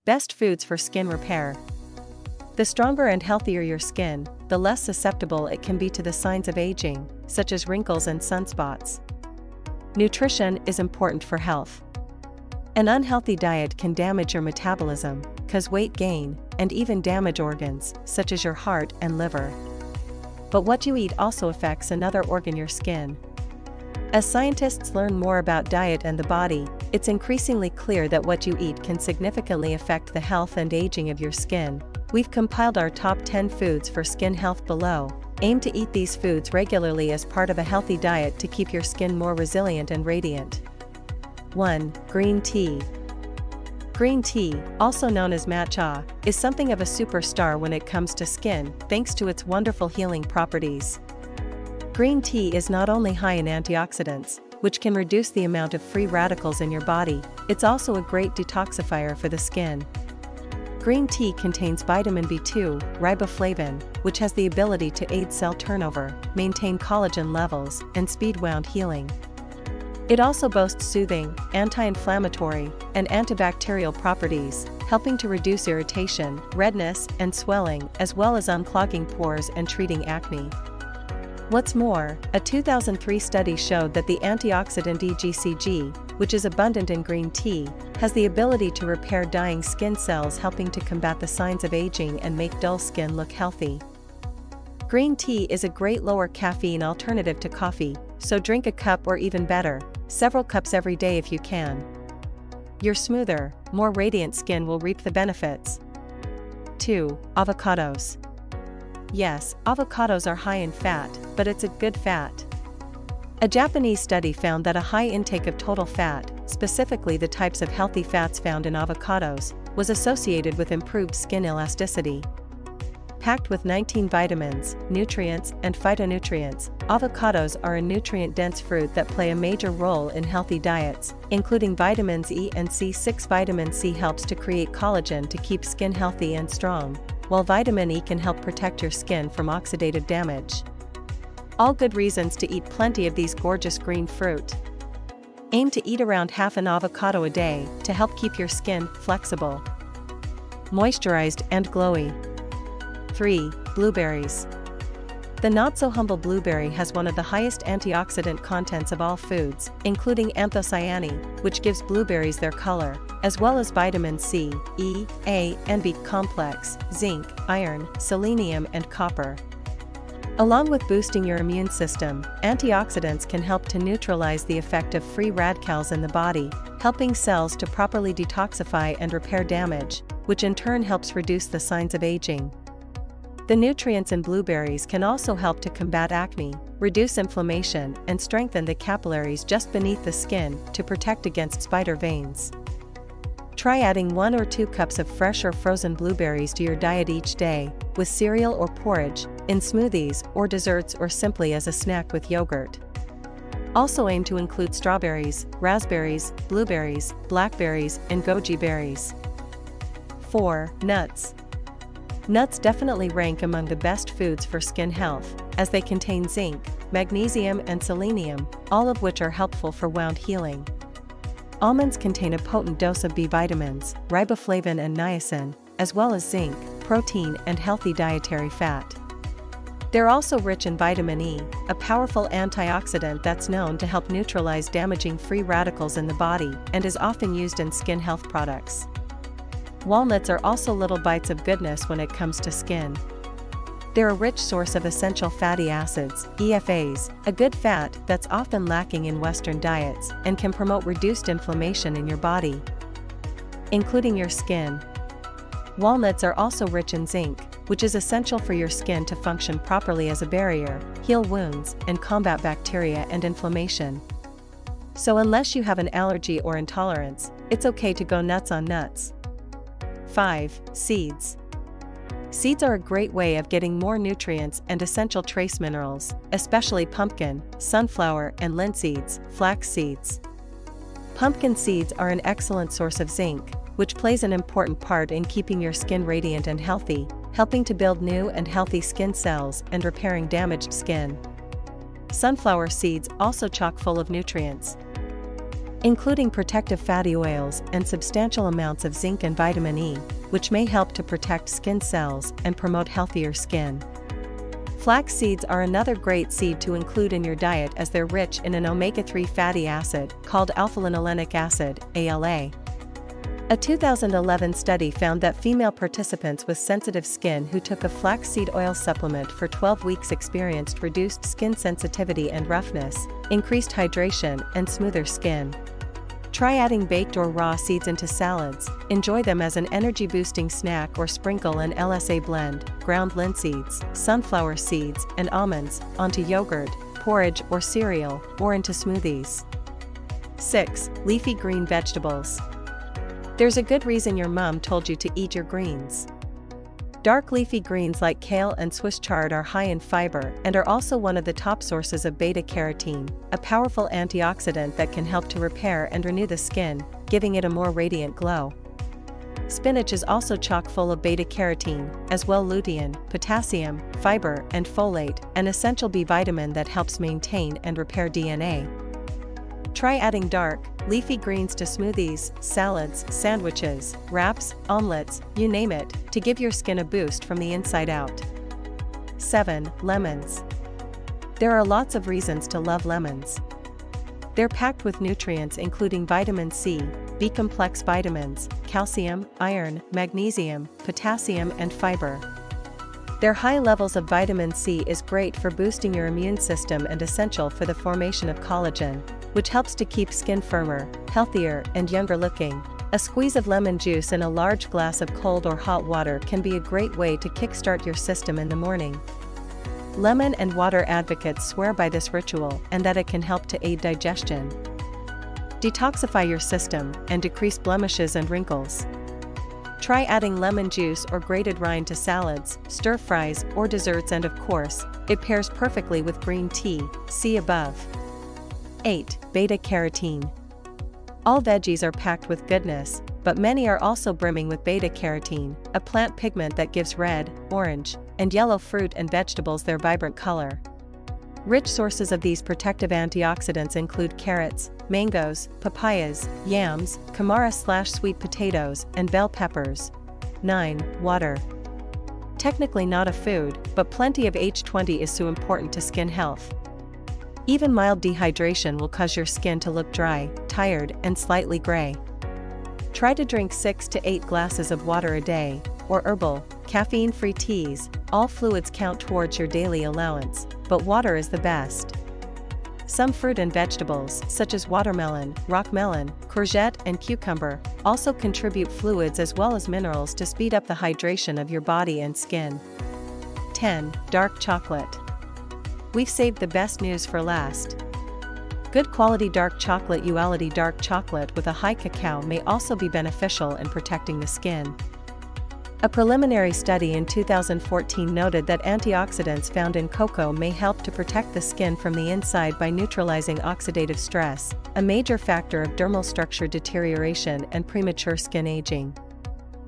Best foods for skin repair. The stronger and healthier your skin, the less susceptible it can be to the signs of aging, such as wrinkles and sunspots. Nutrition is important for health. An unhealthy diet can damage your metabolism, cause weight gain, and even damage organs, such as your heart and liver. But what you eat also affects another organ, your skin. As scientists learn more about diet and the body, it's increasingly clear that what you eat can significantly affect the health and aging of your skin. We've compiled our top 10 foods for skin health below. Aim to eat these foods regularly as part of a healthy diet to keep your skin more resilient and radiant. 1. Green tea. Green tea, also known as matcha, is something of a superstar when it comes to skin, thanks to its wonderful healing properties. Green tea is not only high in antioxidants, which can reduce the amount of free radicals in your body, it's also a great detoxifier for the skin. Green tea contains vitamin B2, riboflavin, which has the ability to aid cell turnover, maintain collagen levels, and speed wound healing. It also boasts soothing, anti-inflammatory, and antibacterial properties, helping to reduce irritation, redness, and swelling, as well as unclogging pores and treating acne. What's more, a 2003 study showed that the antioxidant EGCG, which is abundant in green tea, has the ability to repair dying skin cells, helping to combat the signs of aging and make dull skin look healthy. Green tea is a great lower caffeine alternative to coffee, so drink a cup or even better, several cups every day if you can. Your smoother, more radiant skin will reap the benefits. 2. Avocados. Yes, avocados are high in fat, but it's a good fat. A Japanese study found that a high intake of total fat, specifically the types of healthy fats found in avocados, was associated with improved skin elasticity. Packed with 19 vitamins, nutrients, and phytonutrients, avocados are a nutrient-dense fruit that play a major role in healthy diets, including vitamins E and C. Vitamin C helps to create collagen to keep skin healthy and strong, while vitamin E can help protect your skin from oxidative damage. All good reasons to eat plenty of these gorgeous green fruit. Aim to eat around half an avocado a day to help keep your skin flexible, moisturized, and glowy. 3. Blueberries. The not-so-humble blueberry has one of the highest antioxidant contents of all foods, including anthocyanin, which gives blueberries their color, as well as vitamin C, E, A, and B complex, zinc, iron, selenium, and copper. Along with boosting your immune system, antioxidants can help to neutralize the effect of free radicals in the body, helping cells to properly detoxify and repair damage, which in turn helps reduce the signs of aging. The nutrients in blueberries can also help to combat acne, reduce inflammation, and strengthen the capillaries just beneath the skin to protect against spider veins. Try adding 1 or 2 cups of fresh or frozen blueberries to your diet each day, with cereal or porridge, in smoothies or desserts, or simply as a snack with yogurt. Also aim to include strawberries, raspberries, blueberries, blackberries, and goji berries. 4. Nuts. Nuts definitely rank among the best foods for skin health, as they contain zinc, magnesium, and selenium, all of which are helpful for wound healing. Almonds contain a potent dose of B vitamins, riboflavin and niacin, as well as zinc, protein, and healthy dietary fat. They're also rich in vitamin E, a powerful antioxidant that's known to help neutralize damaging free radicals in the body and is often used in skin health products. Walnuts are also little bites of goodness when it comes to skin. They're a rich source of essential fatty acids, EFAs, a good fat that's often lacking in Western diets and can promote reduced inflammation in your body, including your skin. Walnuts are also rich in zinc, which is essential for your skin to function properly as a barrier, heal wounds, and combat bacteria and inflammation. So unless you have an allergy or intolerance, it's okay to go nuts on nuts. 5. Seeds. Seeds are a great way of getting more nutrients and essential trace minerals, especially pumpkin, sunflower, and linseeds, flax seeds. Pumpkin seeds are an excellent source of zinc, which plays an important part in keeping your skin radiant and healthy, helping to build new and healthy skin cells and repairing damaged skin. Sunflower seeds also chock full of nutrients. including protective fatty oils and substantial amounts of zinc and vitamin E, which may help to protect skin cells and promote healthier skin. Flax seeds are another great seed to include in your diet as they're rich in an omega-3 fatty acid called alpha-linolenic acid, ALA. A 2011 study found that female participants with sensitive skin who took a flaxseed oil supplement for 12 weeks experienced reduced skin sensitivity and roughness, increased hydration, and smoother skin. Try adding baked or raw seeds into salads. Enjoy them as an energy-boosting snack or sprinkle an LSA blend, ground linseeds, sunflower seeds, and almonds onto yogurt, porridge or cereal, or into smoothies. 6. Leafy green vegetables. There's a good reason your mom told you to eat your greens. Dark leafy greens like kale and Swiss chard are high in fiber and are also one of the top sources of beta-carotene, a powerful antioxidant that can help to repair and renew the skin, giving it a more radiant glow. Spinach is also chock full of beta-carotene, as well lutein, potassium, fiber, and folate, an essential B vitamin that helps maintain and repair DNA. Try adding dark, leafy greens to smoothies, salads, sandwiches, wraps, omelets, you name it, to give your skin a boost from the inside out. 7. Lemons. There are lots of reasons to love lemons. They're packed with nutrients including vitamin C, B-complex vitamins, calcium, iron, magnesium, potassium, and fiber. Their high levels of vitamin C is great for boosting your immune system and essential for the formation of collagen, which helps to keep skin firmer, healthier, and younger looking. A squeeze of lemon juice in a large glass of cold or hot water can be a great way to kickstart your system in the morning. Lemon and water advocates swear by this ritual and that it can help to aid digestion, detoxify your system, and decrease blemishes and wrinkles. Try adding lemon juice or grated rind to salads, stir-fries, or desserts, and of course, it pairs perfectly with green tea, see above. 8. Beta-carotene. All veggies are packed with goodness, but many are also brimming with beta-carotene, a plant pigment that gives red, orange, and yellow fruit and vegetables their vibrant color. Rich sources of these protective antioxidants include carrots, mangoes, papayas, yams, kamara/sweet potatoes, and bell peppers. 9. Water. Technically not a food, but plenty of H20 is so important to skin health. Even mild dehydration will cause your skin to look dry, tired, and slightly gray. Try to drink 6 to 8 glasses of water a day, or herbal, caffeine-free teas. All fluids count towards your daily allowance, but water is the best. Some fruit and vegetables, such as watermelon, rock melon, courgette, and cucumber, also contribute fluids as well as minerals to speed up the hydration of your body and skin. 10. Dark chocolate. We've saved the best news for last. Good quality dark chocolate. Dark chocolate with a high cacao may also be beneficial in protecting the skin. A preliminary study in 2014 noted that antioxidants found in cocoa may help to protect the skin from the inside by neutralizing oxidative stress, a major factor of dermal structure deterioration and premature skin aging.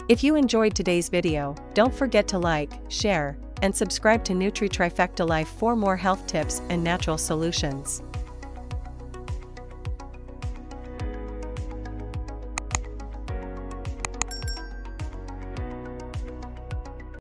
If you enjoyed today's video, don't forget to like, share, and subscribe to Nutri Trifecta Life for more health tips and natural solutions.